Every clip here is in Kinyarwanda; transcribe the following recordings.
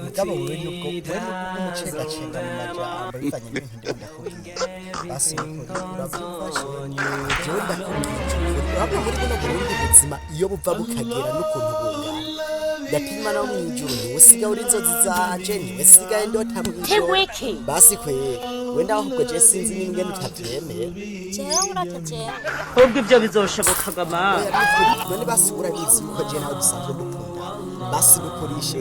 mugabo wewe nubwo n'umucengacenga mu majambo bivanye n'ibintu ndimo ndakubwira basi urabyumfashe jewe ndakubwira urabona muri buno Burundi buzima iyo buva bukagera n'ukuntu bungana ndatima no mwijuru usiga uri inzozi zaje niwe sigaye ndota mwijuru basi kwere wenda ahubwo je sinzi n'ingene utavyemeye jewe uratajye ubwo ibyo bizoshoboka gama none basubura bizi ko je nawe dusanzwe dukunda basi bikorishe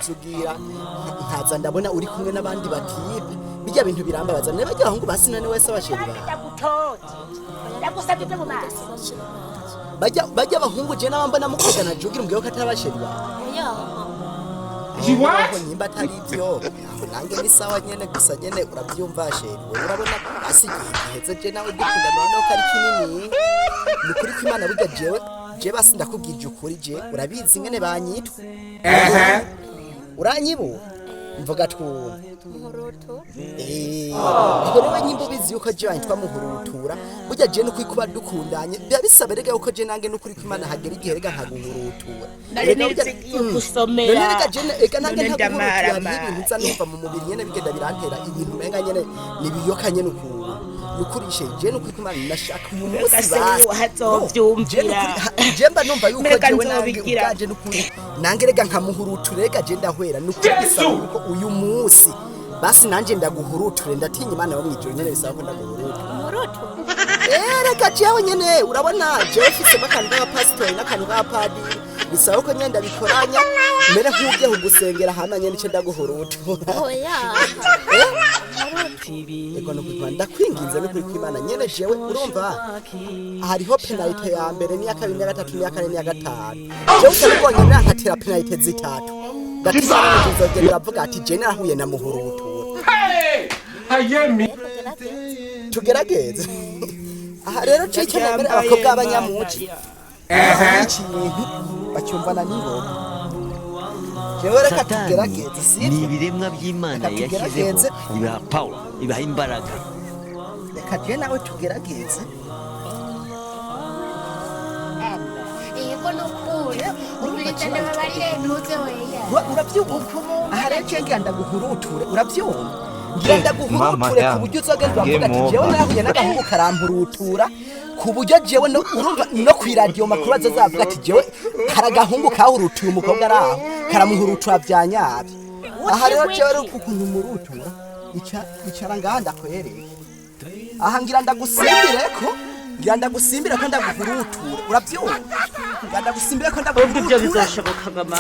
kugira nkaza ndabona uri kumwe n'abandi batibe bijya bintu birambabaza ne bajya ahungu basi none wese abasheri ba ndagusabye byo mu maso bajya abahungu je nabambona mukugana jugira mbwiye ko atabasheri ba What? Nimba atari byo nange ni sawa nyene gusa nyene urabyumva sheri wowe urabona basi giheze je nawe dukunda none ko ari kinini ni kuri kwimana burya je basi ndakubwije ukuri je urabizi ngene banyitwa uranyibu mvuga twumva muhurutu Korewe nyimbo bizi yuko je banyitwa muhurutura burya je no kwikuba dukundanye bya bisaberega yuko je nange no kuri kwimana hagera igihe rega nkaguhurutura gusomera rega je ega nange nkaguhurutura ibintu nza numva mu mubiri nyene bigenda birantera ibintu menga nyene nibiyokanye n'ukuntu nukurishe je no kuri kwimana nashaka uyu munsi basi hazovyumvira je mba numva yuko jewe nange ugaje n'ukuri nange rega nkamuhurutura rega je ndahwera n'ukuri bisaba yuko uyu munsi basi nanje ndaguhuruture ndatinya imana yo mwijuru nyene bisaba ko ndaguhurutura muhurutu reka jewe nyene urabona jewe mfise akantu ka pastor n'akantu ka padiri bisaba ko nyene ndabikoranya mere nk'ubye kugusengera hama nyene ico ndaguhurutura oya ego no kwimana kwinginze no kuri kwimana nyene jewe urumva hariho penalty ya mbere ni ya kabiri ya gatatu ni ya kane ni ya gatanu jewe utabonye nankatera penalty zitatu ndatisana nzogenda avuga ati je narahuye na muhurutura Hayemi. tugerageze aha rero cyo nambere abakobwa b'abanyamuci ikintu bacyumvana n'ingoma jewe reka tugerageze ni ibiremwa by'Imana yashyizeho ibaha power ibaha imbaraga reka je nawe tugerageze yego nukuri urwitende babarire ntuze weya urabyumva aha rero cyo ngenda guhuruture urabyumva ngenda guhuruture ku buryo uzogenda uvuga ati jewe nahuye n'agahungu karampurutura ku buryo jewe no urumva no kwiradio makuru azavuga ati jewe karagahungu kahurutuye umukobwa araho karamuhurutura byanyabye aha rero jewe ukuntu murutura icara nganda kwereye aha ngira ndagusimbire ko ndaguhurutura urabyumva ngira ndagusimbire ko ubwo ibyo ndaguhurutura bizoshoboka gama